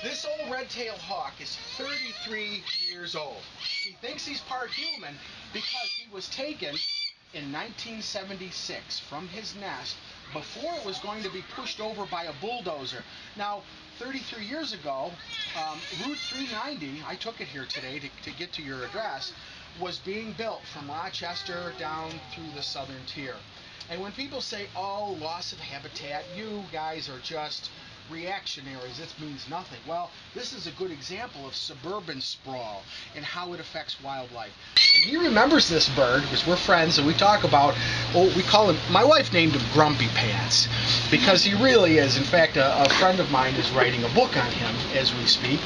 This old red-tailed hawk is 33 years old. He thinks he's part human because he was taken in 1976 from his nest before it was going to be pushed over by a bulldozer. Now, 33 years ago, Route 390, I took it here today to get to your address, was being built from Rochester down through the southern tier. And when people say, oh, loss of habitat, you guys are just reactionaries, this means nothing. Well, this is a good example of suburban sprawl and how it affects wildlife. And he remembers this bird because we're friends and we talk about, we call him, my wife named him Grumpy Pants because he really is. In fact, a friend of mine is writing a book on him as we speak,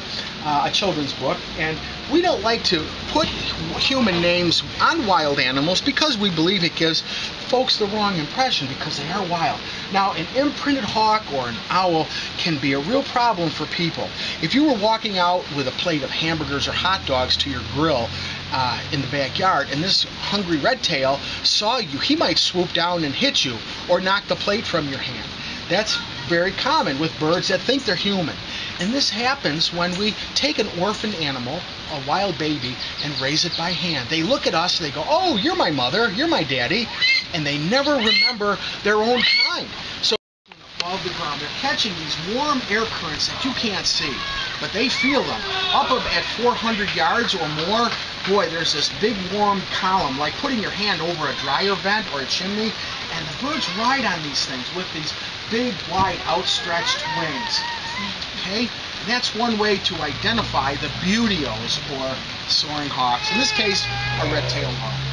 a children's book, and we don't like to put human names on wild animals because we believe it gives folks the wrong impression because they are wild. Now, an imprinted hawk or an owl can be a real problem for people. If you were walking out with a plate of hamburgers or hot dogs to your grill in the backyard and this hungry redtail saw you, he might swoop down and hit you or knock the plate from your hand. That's very common with birds that think they're human. And this happens when we take an orphaned animal, a wild baby, and raise it by hand. They look at us, they go, oh, you're my mother, you're my daddy, and they never remember their own kind. So above the ground, they're catching these warm air currents that you can't see, but they feel them. Up at 400 yards or more, boy, there's this big warm column, like putting your hand over a dryer vent or a chimney, and the birds ride on these things with these big, wide, outstretched wings. Okay? And that's one way to identify the beauteos or soaring hawks. In this case, a red-tailed hawk.